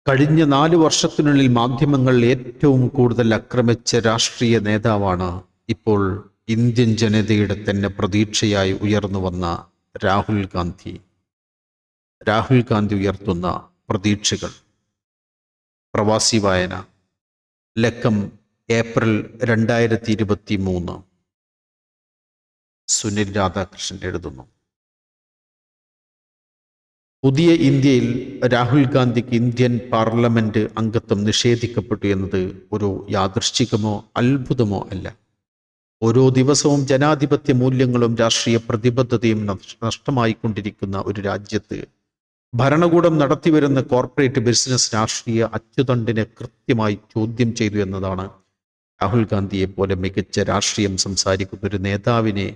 കഴിഞ്ഞ 4 വർഷത്തിനുള്ളിൽ മാധ്യമങ്ങൾ ഏറ്റവും കൂടുതൽ ആക്രമിച്ച രാഷ്ട്രീയ നേതാവാണ് ഇപ്പോൾ ഇന്ത്യൻ ജനതയുടെ തന്നെ പ്രതീക്ഷയായി ഉയർന്നു വന്ന രാഹുൽ ഗാന്ധി. രാഹുൽ ഗാന്ധി ഉയർത്തുന്ന പ്രതീക്ഷകൾ. പ്രവാസി വായന. ലക്കം ഏപ്രിൽ 2023. സുനിൽ രാധാകൃഷ്ണൻ എഴുതുന്നു. പുതിയ ഇന്ത്യയിൽ രാഹുൽ ഗാന്ധിക്ക് ഇന്ത്യൻ പാർലമെന്റ് അംഗത്വം നിഷേധിക്കപ്പെട്ടു എന്നത് ഒരു യാദൃശ്ചികമോ അത്ഭുതമോ അല്ല. ഓരോ ദിവസവും ജനാധിപത്യ മൂല്യങ്ങളും രാഷ്ട്രീയ പ്രതിബദ്ധതയും നഷ്ടമായിക്കൊണ്ടിരിക്കുന്ന ഒരു രാജ്യത്ത് ഭരണകൂടം നടത്തിവരുന്ന കോർപ്പറേറ്റ് ബിസിനസ് രാഷ്ട്രീയ അച്ചുതണ്ടിനെ കൃത്യമായി ചോദ്യം ചെയ്തു എന്നതാണ് രാഹുൽ ഗാന്ധിയെ പോലെ മികച്ച രാഷ്ട്രീയം സംസാരിക്കുന്ന ഒരു നേതാവിനെ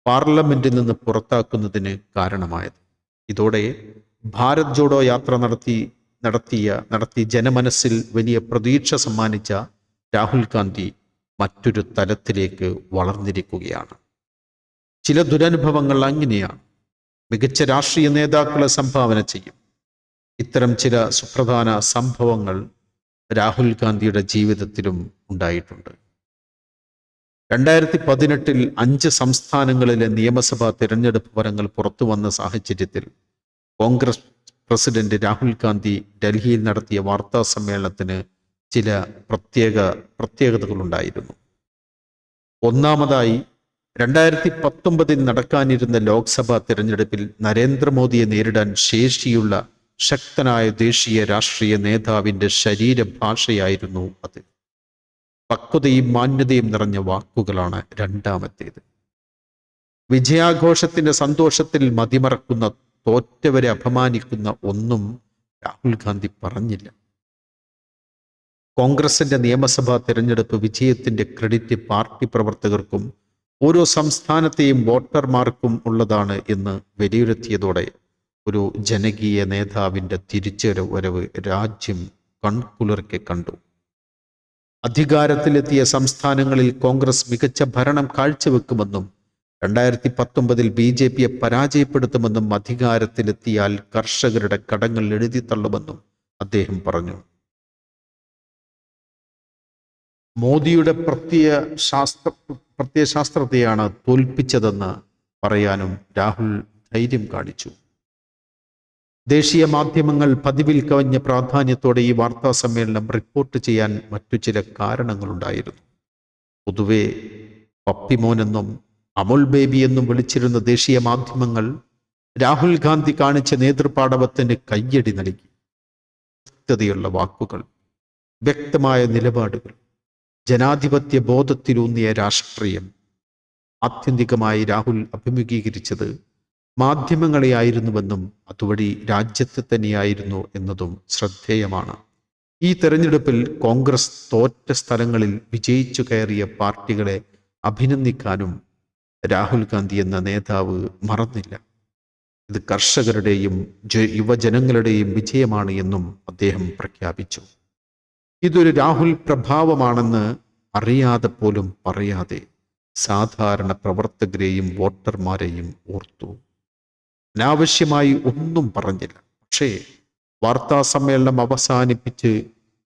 പാർലമെന്റിൽ നിന്ന് പുറത്താക്കുന്നതിന് കാരണമായത്. ഇതോടെ ഭാരത് ജോഡോ യാത്ര നടത്തി ജനമനസ്സിൽ വലിയ പ്രതീക്ഷ സമ്മാനിച്ച രാഹുൽ ഗാന്ധി മറ്റൊരു തലത്തിലേക്ക് വളർന്നിരിക്കുകയാണ്. ചില ദുരനുഭവങ്ങൾ അങ്ങനെയാണ്. മികച്ച രാഷ്ട്രീയ നേതാക്കളെ സംഭാവന ചെയ്യും. ഇത്തരം ചില സുപ്രധാന സംഭവങ്ങൾ രാഹുൽ ഗാന്ധിയുടെ ജീവിതത്തിലും ഉണ്ടായിട്ടുണ്ട്. 2018 5 സംസ്ഥാനങ്ങളിലെ നിയമസഭാ തിരഞ്ഞെടുപ്പ് ഫലങ്ങൾ പുറത്തു വന്ന സാഹചര്യത്തിൽ കോൺഗ്രസ് പ്രസിഡന്റ് രാഹുൽ ഗാന്ധി ഡൽഹിയിൽ നടത്തിയ വാർത്താ സമ്മേളനത്തിന് ചില പ്രത്യേകതകളുണ്ടായിരുന്നു. ഒന്നാമതായി, 2019 നടക്കാനിരുന്ന ലോക്സഭാ തിരഞ്ഞെടുപ്പിൽ നരേന്ദ്രമോദിയെ നേരിടാൻ ശേഷിയുള്ള ശക്തനായ ദേശീയ രാഷ്ട്രീയ നേതാവിൻ്റെ ശരീരഭാഷയായിരുന്നു അത്. പക്വതയും മാന്യതയും നിറഞ്ഞ വാക്കുകളാണ് രണ്ടാമത്തേത്. വിജയാഘോഷത്തിന്റെ സന്തോഷത്തിൽ മതിമറക്കുന്ന, തോറ്റവരെ അപമാനിക്കുന്ന ഒന്നും രാഹുൽ ഗാന്ധി പറഞ്ഞില്ല. കോൺഗ്രസിന്റെ നിയമസഭാ തിരഞ്ഞെടുപ്പ് വിജയത്തിന്റെ ക്രെഡിറ്റ് പാർട്ടി പ്രവർത്തകർക്കും ഓരോ സംസ്ഥാനത്തെയും വോട്ടർമാർക്കും ഉള്ളതാണ് എന്ന് വിലയിരുത്തിയതോടെ ഒരു ജനകീയ നേതാവിൻ്റെ തിരിച്ചുവരവ് രാജ്യം കൺകുളിർക്കെ കണ്ടു. അധികാരത്തിലെത്തിയ സംസ്ഥാനങ്ങളിൽ കോൺഗ്രസ് മികച്ച ഭരണം കാഴ്ചവെക്കുമെന്നും 2019 BJPയെ പരാജയപ്പെടുത്തുമെന്നും അധികാരത്തിലെത്തിയാൽ കർഷകരുടെ കടങ്ങൾ എഴുതിത്തള്ളുമെന്നും അദ്ദേഹം പറഞ്ഞു. മോദിയുടെ പ്രത്യയശാസ്ത്രത്തെയാണ് തോൽപ്പിച്ചതെന്ന് പറയാനും രാഹുൽ ധൈര്യം കാണിച്ചു. ദേശീയ മാധ്യമങ്ങൾ പതിവിൽ കവിഞ്ഞ പ്രാധാന്യത്തോടെ ഈ വാർത്താ സമ്മേളനം റിപ്പോർട്ട് ചെയ്യാൻ മറ്റു ചില കാരണങ്ങളുണ്ടായിരുന്നു. പൊതുവെ പപ്പിമോനെന്നും അമുൽ ബേബി എന്നും വിളിച്ചിരുന്ന ദേശീയ മാധ്യമങ്ങൾ രാഹുൽ ഗാന്ധി കാണിച്ച നേതൃപാടവത്തിന് കയ്യടി നൽകി. വ്യക്തതയുള്ള വാക്കുകൾ, വ്യക്തമായ നിലപാടുകൾ, ജനാധിപത്യ ബോധത്തിലൂന്നിയ രാഷ്ട്രീയം. ആത്യന്തികമായി രാഹുൽ അഭിമുഖീകരിച്ചത് മാധ്യമങ്ങളെയായിരുന്നുവെന്നും അതുവഴി രാജ്യത്തെ തന്നെയായിരുന്നു എന്നതും ശ്രദ്ധേയമാണ്. ഈ തെരഞ്ഞെടുപ്പിൽ കോൺഗ്രസ് തോറ്റ സ്ഥലങ്ങളിൽ വിജയിച്ചു കയറിയ പാർട്ടികളെ അഭിനന്ദിക്കാനും രാഹുൽ ഗാന്ധി എന്ന നേതാവ് മറന്നില്ല. ഇത് കർഷകരുടെയും യുവജനങ്ങളുടെയും വിജയമാണ് എന്നും അദ്ദേഹം പ്രഖ്യാപിച്ചു. ഇതൊരു രാഹുൽ പ്രഭാവമാണെന്ന് അറിയാതെ പോലും പറയാതെ സാധാരണ പ്രവർത്തകരെയും വോട്ടർമാരെയും ഓർത്തു. അനാവശ്യമായി ഒന്നും പറഞ്ഞില്ല. പക്ഷേ വാർത്താ സമ്മേളനം അവസാനിപ്പിച്ച്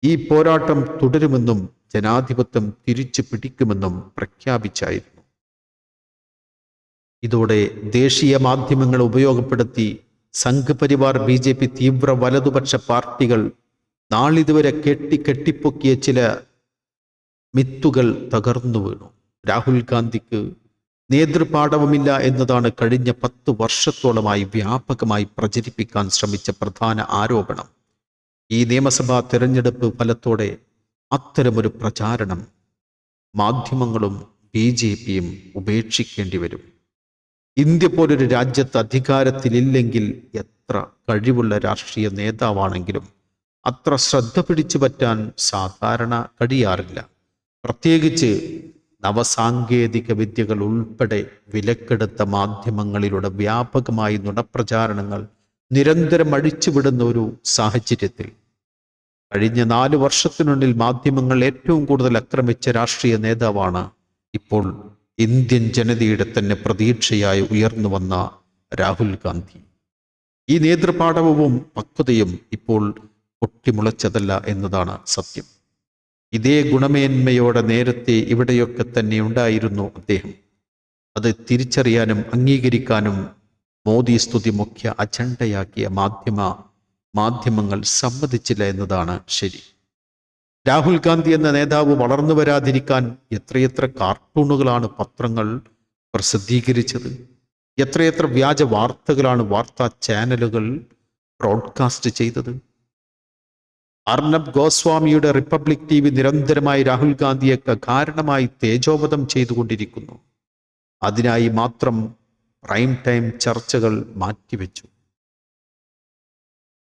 ഈ പോരാട്ടം തുടരുമെന്നും ജനാധിപത്യം തിരിച്ചു പിടിക്കുമെന്നും പ്രഖ്യാപിച്ചായിരുന്നു. ഇതോടെ ദേശീയ മാധ്യമങ്ങൾ ഉപയോഗപ്പെടുത്തി സംഘപരിവാർ BJP തീവ്ര വലതുപക്ഷ പാർട്ടികൾ നാളിതുവരെ കെട്ടിപ്പൊക്കിയ ചില മിത്തുകൾ തകർന്നു വീണു. രാഹുൽ ഗാന്ധിക്ക് നേതൃപാടവമില്ല എന്നതാണ് കഴിഞ്ഞ 10 വർഷത്തോളമായി വ്യാപകമായി പ്രചരിപ്പിക്കാൻ ശ്രമിച്ച പ്രധാന ആരോപണം. ഈ നിയമസഭാ തിരഞ്ഞെടുപ്പ് ഫലത്തോടെ അത്തരമൊരു പ്രചാരണം മാധ്യമങ്ങളും BJPയും ഉപേക്ഷിക്കേണ്ടി വരും. ഇന്ത്യ പോലൊരു രാജ്യത്ത് അധികാരത്തിലില്ലെങ്കിൽ എത്ര കഴിവുള്ള രാഷ്ട്രീയ നേതാവാണെങ്കിലും അത്ര ശ്രദ്ധ പിടിച്ചു പറ്റാൻ സാധാരണ കഴിയാറില്ല. പ്രത്യേകിച്ച് നവസാങ്കേതിക വിദ്യകൾ ഉൾപ്പെടെ വിലക്കെടുത്ത മാധ്യമങ്ങളിലൂടെ വ്യാപകമായി നുണപ്രചാരണങ്ങൾ നിരന്തരം അഴിച്ചുവിടുന്ന ഒരു സാഹചര്യത്തിൽ കഴിഞ്ഞ 4 വർഷത്തിനുള്ളിൽ മാധ്യമങ്ങൾ ഏറ്റവും കൂടുതൽ ആക്രമിച്ച രാഷ്ട്രീയ നേതാവാണ് ഇപ്പോൾ ഇന്ത്യൻ ജനതയുടെ തന്നെ പ്രതീക്ഷയായി ഉയർന്നു വന്ന രാഹുൽ ഗാന്ധി. ഈ നേതൃപാടവവും പക്വതയും ഇപ്പോൾ പൊട്ടിമുളച്ചതല്ല എന്നതാണ് സത്യം. ഇതേ ഗുണമേന്മയോടെ നേരത്തെ ഇവിടെയൊക്കെ തന്നെ ഉണ്ടായിരുന്നു അദ്ദേഹം. അത് തിരിച്ചറിയാനും അംഗീകരിക്കാനും മോദി സ്തുതി മുഖ്യ അജണ്ടയാക്കിയ മാധ്യമങ്ങൾ സമ്മതിച്ചില്ല എന്നതാണ് ശരി. രാഹുൽ ഗാന്ധി എന്ന നേതാവ് വളർന്നു വരാതിരിക്കാൻ എത്രയെത്ര കാർട്ടൂണുകളാണ് പത്രങ്ങൾ പ്രസിദ്ധീകരിച്ചത്, എത്രയെത്ര വ്യാജ വാർത്തകളാണ് വാർത്താ ചാനലുകൾ ബ്രോഡ്കാസ്റ്റ് ചെയ്തത്. അർണബ് ഗോസ്വാമിയുടെ റിപ്പബ്ലിക് ടി വി നിരന്തരമായി രാഹുൽ ഗാന്ധിയെ കാരണമായി തേജോവധം ചെയ്തുകൊണ്ടിരിക്കുന്നു. അതിനായി മാത്രം പ്രൈം ടൈം ചർച്ചകൾ മാറ്റിവെച്ചു.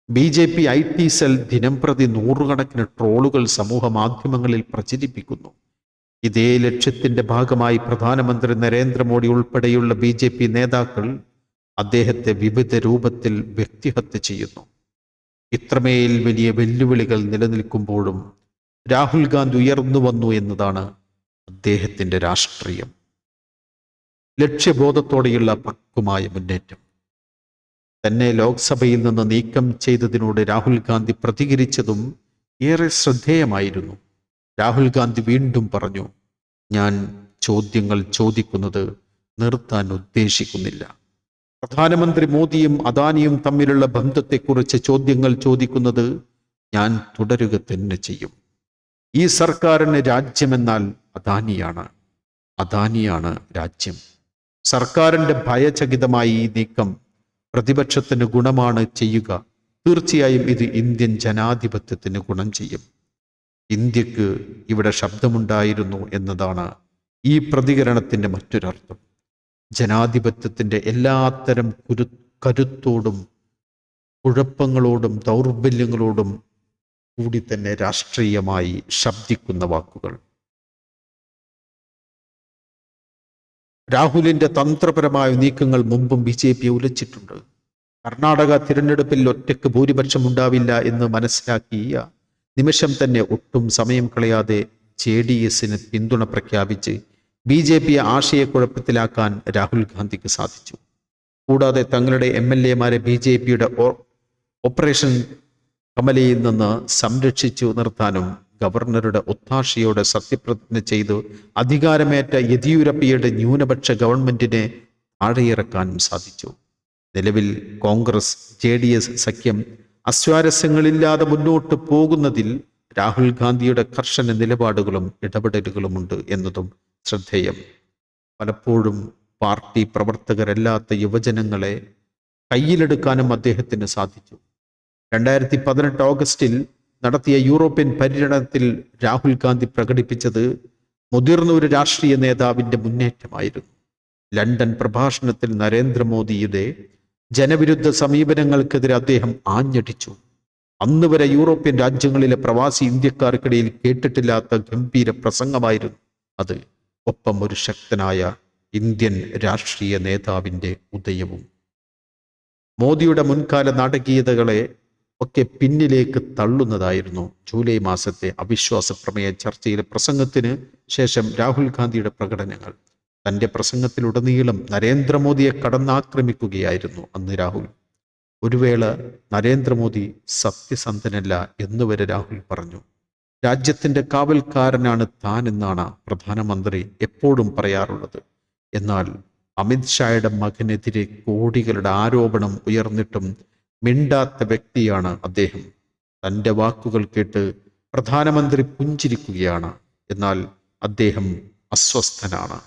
BJP IT സെൽ ദിനംപ്രതി നൂറുകണക്കിന് ട്രോളുകൾ സമൂഹ മാധ്യമങ്ങളിൽ പ്രചരിപ്പിക്കുന്നു. ഇതേ ലക്ഷ്യത്തിന്റെ ഭാഗമായി പ്രധാനമന്ത്രി നരേന്ദ്രമോദി ഉൾപ്പെടെയുള്ള BJP നേതാക്കൾ അദ്ദേഹത്തെ വിവിധ രൂപത്തിൽ വ്യക്തിഹത്യ ചെയ്യുന്നു. ഇത്രമേൽ വലിയ വെല്ലുവിളികൾ നിലനിൽക്കുമ്പോഴും രാഹുൽ ഗാന്ധി ഉയർന്നു വന്നു എന്നതാണ് അദ്ദേഹത്തിന്റെ രാഷ്ട്രീയം. ലക്ഷ്യബോധത്തോടെയുള്ള പക്വമായ മുന്നേറ്റം. തന്നെ ലോക്സഭയിൽ നിന്ന് നീക്കം ചെയ്തതിനോട് രാഹുൽ ഗാന്ധി പ്രതികരിച്ചതും ഏറെ ശ്രദ്ധേയമായിരുന്നു. രാഹുൽ ഗാന്ധി വീണ്ടും പറഞ്ഞു, ഞാൻ ചോദ്യങ്ങൾ ചോദിക്കുന്നത് നിർത്താൻ ഉദ്ദേശിക്കുന്നില്ല. പ്രധാനമന്ത്രി മോദിയും അദാനിയും തമ്മിലുള്ള ബന്ധത്തെക്കുറിച്ച് ചോദ്യങ്ങൾ ചോദിക്കുന്നത് ഞാൻ തുടരുക തന്നെ ചെയ്യും. ഈ സർക്കാരിന് രാജ്യമെന്നാൽ അദാനിയാണ് രാജ്യം. സർക്കാരിന്റെ ഭയചകിതമായി ഈ നീക്കം പ്രതിപക്ഷത്തിന് ഗുണമാണ് ചെയ്യുക. തീർച്ചയായും ഇത് ഇന്ത്യൻ ജനാധിപത്യത്തിന് ഗുണം ചെയ്യും. ഇന്ത്യക്ക് ഇവിടെ ശബ്ദമുണ്ടായിരുന്നു എന്നതാണ് ഈ പ്രതികരണത്തിന്റെ മറ്റൊരർത്ഥം. ജനാധിപത്യത്തിന്റെ എല്ലാത്തരം കരുത്തോടും കുഴപ്പങ്ങളോടും ദൗർബല്യങ്ങളോടും കൂടി തന്നെ രാഷ്ട്രീയമായി ശബ്ദിക്കുന്ന വാക്കുകൾ. രാഹുലിന്റെ തന്ത്രപരമായ നീക്കങ്ങൾ മുമ്പും BJP ഉലച്ചിട്ടുണ്ട്. കർണാടക തിരഞ്ഞെടുപ്പിൽ ഒറ്റയ്ക്ക് ഭൂരിപക്ഷം ഉണ്ടാവില്ല എന്ന് മനസ്സിലാക്കിയ നിമിഷം തന്നെ ഒട്ടും സമയം കളയാതെ JDSന് പിന്തുണ പ്രഖ്യാപിച്ച് BJP ആശയക്കുഴപ്പത്തിലാക്കാൻ രാഹുൽ ഗാന്ധിക്ക് സാധിച്ചു. കൂടാതെ തങ്ങളുടെ MLA-മാരെ BJPയുടെ ഓപ്പറേഷൻ കമലയിൽ നിന്ന് സംരക്ഷിച്ചു നിർത്താനും ഗവർണറുടെ ഒത്താശയോടെ സത്യപ്രതിജ്ഞ ചെയ്ത് അധികാരമേറ്റ യെദ്യൂരപ്പയുടെ ന്യൂനപക്ഷ ഗവൺമെന്റിനെ താഴെയിറക്കാനും സാധിച്ചു. നിലവിൽ കോൺഗ്രസ് JDS സഖ്യം അസ്വാരസ്യങ്ങളില്ലാതെ മുന്നോട്ട് പോകുന്നതിൽ രാഹുൽ ഗാന്ധിയുടെ കർശന നിലപാടുകളും ഇടപെടലുകളുമുണ്ട് എന്നതും ശ്രദ്ധേയം. പലപ്പോഴും പാർട്ടി പ്രവർത്തകരല്ലാത്ത യുവജനങ്ങളെ കയ്യിലെടുക്കാനും അദ്ദേഹത്തിന് സാധിച്ചു. 2018 ഓഗസ്റ്റിൽ നടത്തിയ യൂറോപ്യൻ പര്യടനത്തിൽ രാഹുൽ ഗാന്ധി പ്രകടിപ്പിച്ചത് മുതിർന്ന ഒരു രാഷ്ട്രീയ നേതാവിന്റെ മുന്നേറ്റമായിരുന്നു. ലണ്ടൻ പ്രഭാഷണത്തിൽ നരേന്ദ്രമോദിയുടെ ജനവിരുദ്ധ സമീപനങ്ങൾക്കെതിരെ അദ്ദേഹം ആഞ്ഞടിച്ചു. അന്ന് വരെ യൂറോപ്യൻ രാജ്യങ്ങളിലെ പ്രവാസി ഇന്ത്യക്കാർക്കിടയിൽ കേട്ടിട്ടില്ലാത്ത ഗംഭീര പ്രസംഗമായിരുന്നു അത്. ഒപ്പം ഒരു ശക്തനായ ഇന്ത്യൻ രാഷ്ട്രീയ നേതാവിന്റെ ഉദയവും. മോദിയുടെ മുൻകാല നാടകീയതകളെ ഒക്കെ പിന്നിലേക്ക് തള്ളുന്നതായിരുന്നു ജൂലൈ മാസത്തെ അവിശ്വാസ പ്രമേയ ചർച്ചയിലെ പ്രസംഗത്തിന് ശേഷം രാഹുൽ ഗാന്ധിയുടെ പ്രകടനങ്ങൾ. തൻ്റെ പ്രസംഗത്തിലുടനീളം നരേന്ദ്രമോദിയെ കടന്നാക്രമിക്കുകയായിരുന്നു അന്ന് രാഹുൽ. ഒരു വേള നരേന്ദ്രമോദി സത്യസന്ധനല്ല എന്നുവരെ രാഹുൽ പറഞ്ഞു. രാജ്യത്തിൻ്റെ കാവൽക്കാരനാണ് താൻ എന്നാണ് പ്രധാനമന്ത്രി എപ്പോഴും പറയാറുള്ളത്. എന്നാൽ അമിത് ഷായുടെ മകനെതിരെ കോടികളുടെ ആരോപണം ഉയർന്നിട്ടും മിണ്ടാത്ത വ്യക്തിയാണ് അദ്ദേഹം. തൻ്റെ വാക്കുകൾ കേട്ട് പ്രധാനമന്ത്രി പുഞ്ചിരിക്കുകയാണ്. എന്നാൽ അദ്ദേഹം അസ്വസ്ഥനാണ്.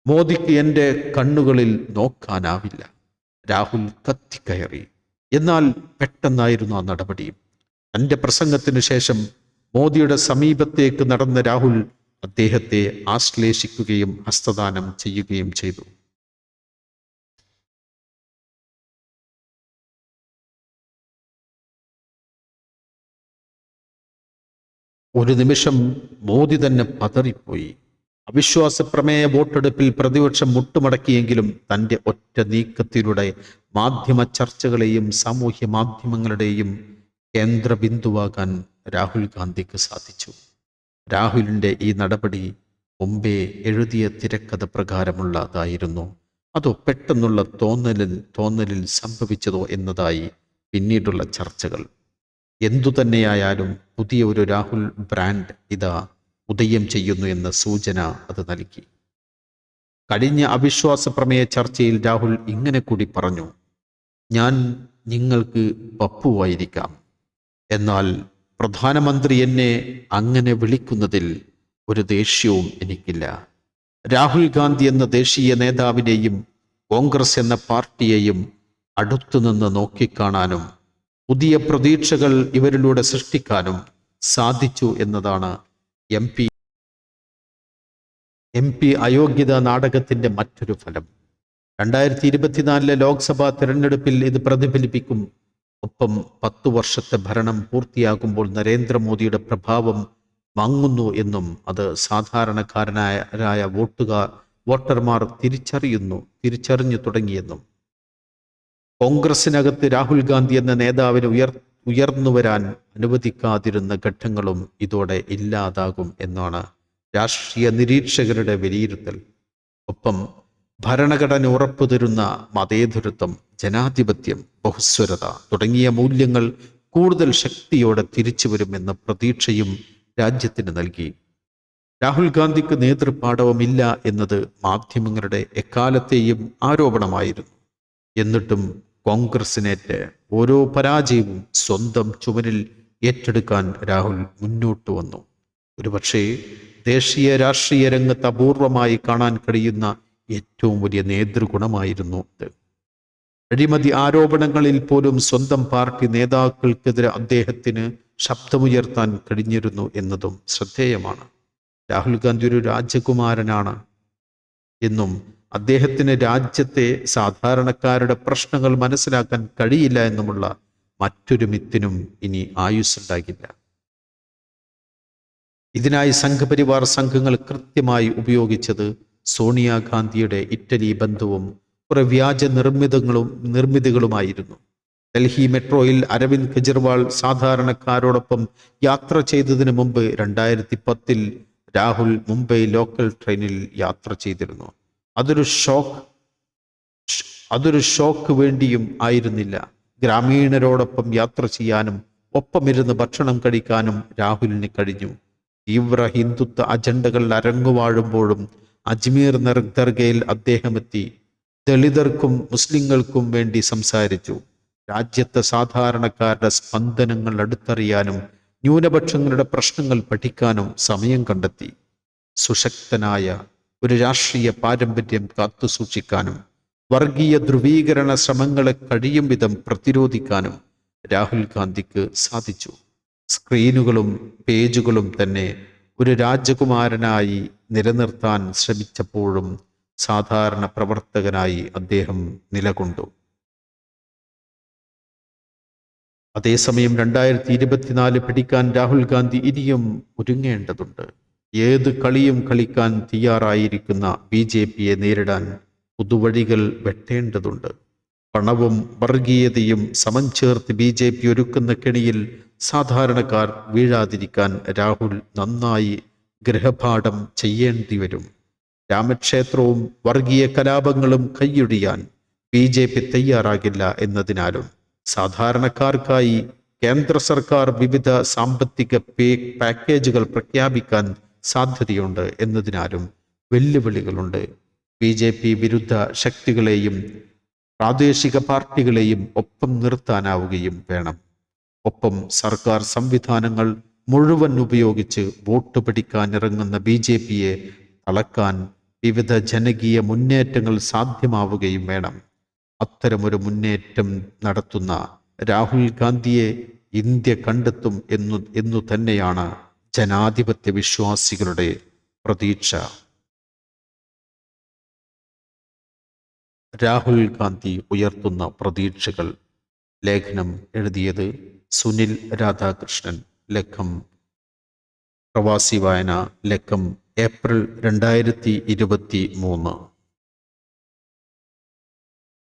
മോദിക്ക് എൻ്റെ കണ്ണുകളിൽ നോക്കാനാവില്ല. രാഹുൽ കത്തിക്കയറി. എന്നാൽ പെട്ടെന്നായിരുന്നു ആ നടപടി. തൻ്റെ പ്രസംഗത്തിന് ശേഷം മോദിയുടെ സമീപത്തേക്ക് നടന്ന രാഹുൽ അദ്ദേഹത്തെ ആശ്ലേഷിക്കുകയും ഹസ്തദാനം ചെയ്യുകയും ചെയ്തു. ഒരു നിമിഷം മോദി തന്നെ പതറിപ്പോയി. അവിശ്വാസ പ്രമേയ വോട്ടെടുപ്പിൽ പ്രതിപക്ഷം മുട്ടുമടക്കിയെങ്കിലും തൻ്റെ ഒറ്റ നീക്കത്തിലൂടെ മാധ്യമ ചർച്ചകളെയും സാമൂഹ്യ മാധ്യമങ്ങളുടെയും കേന്ദ്രബിന്ദുവാകാൻ രാഹുൽ ഗാന്ധിക്ക് സാധിച്ചു. രാഹുലിൻ്റെ ഈ നടപടി മുമ്പേ എഴുതിയ തിരക്കഥ പ്രകാരമുള്ളതായിരുന്നു, അതോ പെട്ടെന്നുള്ള തോന്നലിൽ സംഭവിച്ചതോ എന്നതായി പിന്നീടുള്ള ചർച്ചകൾ. എന്തു തന്നെയായാലും പുതിയ ഒരു രാഹുൽ ബ്രാൻഡ് ഇതാ ഉദയം ചെയ്യുന്നു എന്ന സൂചന അത് നൽകി. കഴിഞ്ഞ അവിശ്വാസ പ്രമേയ ചർച്ചയിൽ രാഹുൽ ഇങ്ങനെ കൂടി പറഞ്ഞു, ഞാൻ നിങ്ങൾക്ക് പപ്പുവായിരിക്കാം, എന്നാൽ പ്രധാനമന്ത്രി എന്നെ അങ്ങനെ വിളിക്കുന്നതിൽ ഒരു ദേഷ്യവും എനിക്കില്ല. രാഹുൽ ഗാന്ധി എന്ന ദേശീയ നേതാവിനെയും കോൺഗ്രസ് എന്ന പാർട്ടിയെയും അടുത്തുനിന്ന് നോക്കിക്കാണാനും പുതിയ പ്രതീക്ഷകൾ ഇവരിലൂടെ സൃഷ്ടിക്കാനും സാധിച്ചു എന്നതാണ് എം പി അയോഗ്യതാ നാടകത്തിന്റെ മറ്റൊരു ഫലം. 2024 ലോക്സഭാ തിരഞ്ഞെടുപ്പിൽ ഇത് പ്രതിഫലിപ്പിക്കും. ഒപ്പം 10 വർഷത്തെ ഭരണം പൂർത്തിയാകുമ്പോൾ നരേന്ദ്രമോദിയുടെ പ്രഭാവം മങ്ങുന്നു എന്നും അത് സാധാരണക്കാരനായ വോട്ടർമാർ തിരിച്ചറിഞ്ഞു തുടങ്ങിയെന്നും കോൺഗ്രസിനകത്ത് രാഹുൽ ഗാന്ധി എന്ന നേതാവിനെ ഉയർന്നു വരാൻ അനുവദിക്കാതിരുന്ന ഘട്ടങ്ങളും ഇതോടെ ഇല്ലാതാകും എന്നാണ് രാഷ്ട്രീയ നിരീക്ഷകരുടെ വിലയിരുത്തൽ. ഒപ്പം ഭരണഘടന ഉറപ്പു തരുന്ന മതേതരത്വം, ജനാധിപത്യം, ബഹുസ്വരത തുടങ്ങിയ മൂല്യങ്ങൾ കൂടുതൽ ശക്തിയോടെ തിരിച്ചു വരുമെന്ന പ്രതീക്ഷയും രാജ്യത്തിന് നൽകി. രാഹുൽ ഗാന്ധിക്ക് നേതൃപാടവമില്ല എന്നത് മാധ്യമങ്ങളുടെ എക്കാലത്തെയും ആരോപണമായിരുന്നു. എന്നിട്ടും കോൺഗ്രസിനേറ്റ ഓരോ പരാജയവും സ്വന്തം ചുമരിൽ ഏറ്റെടുക്കാൻ രാഹുൽ മുന്നോട്ട് വന്നു. ഒരുപക്ഷേ ദേശീയ രാഷ്ട്രീയ രംഗത്ത് അപൂർവമായി കാണാൻ കഴിയുന്ന ഏറ്റവും വലിയ നേതൃഗുണമായിരുന്നു ഇത്. അഴിമതി ആരോപണങ്ങളിൽ പോലും സ്വന്തം പാർട്ടി നേതാക്കൾക്കെതിരെ അദ്ദേഹത്തിന് ശബ്ദമുയർത്താൻ കഴിഞ്ഞിരുന്നു എന്നതും ശ്രദ്ധേയമാണ്. രാഹുൽ ഗാന്ധി ഒരു രാജകുമാരനാണ് എന്നും അദ്ദേഹത്തിന് രാജ്യത്തെ സാധാരണക്കാരുടെ പ്രശ്നങ്ങൾ മനസ്സിലാക്കാൻ കഴിയില്ല എന്നുമുള്ള മറ്റൊരു മിത്തിനും ഇനി ആയുസ്സുണ്ടാകില്ല. ഇതിനായി സംഘപരിവാർ സംഘങ്ങൾ കൃത്യമായി ഉപയോഗിച്ചത് സോണിയാഗാന്ധിയുടെ ഇറ്റലി ബന്ധവും കുറെ വ്യാജ നിർമ്മിതികളുമായിരുന്നു. ഡൽഹി മെട്രോയിൽ അരവിന്ദ് കെജ്രിവാൾ സാധാരണക്കാരോടൊപ്പം യാത്ര ചെയ്തതിന് മുമ്പ് 2010 രാഹുൽ മുംബൈ ലോക്കൽ ട്രെയിനിൽ യാത്ര ചെയ്തിരുന്നു. അതൊരു ഷോക്ക് വേണ്ടിയും ആയിരുന്നില്ല. ഗ്രാമീണരോടൊപ്പം യാത്ര ചെയ്യാനും ഒപ്പമിരുന്ന് ഭക്ഷണം കഴിക്കാനും രാഹുലിന് കഴിഞ്ഞു. തീവ്ര ഹിന്ദുത്വ അജണ്ടകൾ അരങ്ങുവാഴുമ്പോഴും അജ്മീർ ദർഗയിൽ അദ്ദേഹം എത്തി. ദളിതർക്കും മുസ്ലിങ്ങൾക്കും വേണ്ടി സംസാരിച്ചു. രാജ്യത്തെ സാധാരണക്കാരുടെ സ്പന്ദനങ്ങൾ അടുത്തറിയാനും ന്യൂനപക്ഷങ്ങളുടെ പ്രശ്നങ്ങൾ പഠിക്കാനും സമയം കണ്ടെത്തി. സുശക്തനായ ഒരു രാഷ്ട്രീയ പാരമ്പര്യം കാത്തുസൂക്ഷിക്കാനും വർഗീയ ധ്രുവീകരണ ശ്രമങ്ങളെ കഴിയും വിധം പ്രതിരോധിക്കാനും രാഹുൽ ഗാന്ധിക്ക് സാധിച്ചു. സ്ക്രീനുകളും പേജുകളും തന്നെ ഒരു രാജകുമാരനായി നിലനിർത്താൻ ശ്രമിച്ചപ്പോഴും സാധാരണ പ്രവർത്തകനായി അദ്ദേഹം നിലകൊണ്ടു. അതേസമയം 2024 പിടിക്കാൻ രാഹുൽ ഗാന്ധി ഇനിയും ഒരുങ്ങേണ്ടതുണ്ട്. ഏത് കളിയും കളിക്കാൻ തയ്യാറായിരിക്കുന്ന BJPയെ നേരിടാൻ പുതുവഴികൾ വെട്ടേണ്ടതുണ്ട്. പണവും വർഗീയതയും സമം ചേർത്ത് BJP ഒരുക്കുന്ന കെണിയിൽ സാധാരണക്കാർ വീഴാതിരിക്കാൻ രാഹുൽ നന്നായി ഗൃഹപാഠം ചെയ്യേണ്ടി വരും. രാമക്ഷേത്രവും വർഗീയ കലാപങ്ങളും കൈയൊഴിയാൻ BJP തയ്യാറാകില്ല എന്നതിനാലും സാധാരണക്കാർക്കായി കേന്ദ്ര സർക്കാർ വിവിധ സാമ്പത്തിക പാക്കേജുകൾ പ്രഖ്യാപിക്കാൻ സാധ്യതയുണ്ട് എന്നതിനാലും വെല്ലുവിളികളുണ്ട്. BJP വിരുദ്ധ ശക്തികളെയും പ്രാദേശിക പാർട്ടികളെയും ഒപ്പം നിർത്താനാവുകയും വേണം. ഒപ്പം സർക്കാർ സംവിധാനങ്ങൾ മുഴുവൻ ഉപയോഗിച്ച് വോട്ട് പിടിക്കാൻ ഇറങ്ങുന്ന BJPയെ തളക്കാൻ വിവിധ ജനകീയ മുന്നേറ്റങ്ങൾ സാധ്യമാവുകയും വേണം. അത്തരമൊരു മുന്നേറ്റം നടത്തുന്ന രാഹുൽ ഗാന്ധിയെ ഇന്ത്യ കണ്ടെത്തും എന്നു തന്നെയാണ് ജനാധിപത്യ വിശ്വാസികളുടെ പ്രതീക്ഷ. രാഹുൽ ഗാന്ധി ഉയർത്തുന്ന പ്രതീക്ഷകൾ. ലേഖനം എഴുതിയത് സുനിൽ രാധാകൃഷ്ണൻ. ലക്കം പ്രവാസി വായന. ലക്കം ഏപ്രിൽ 2023.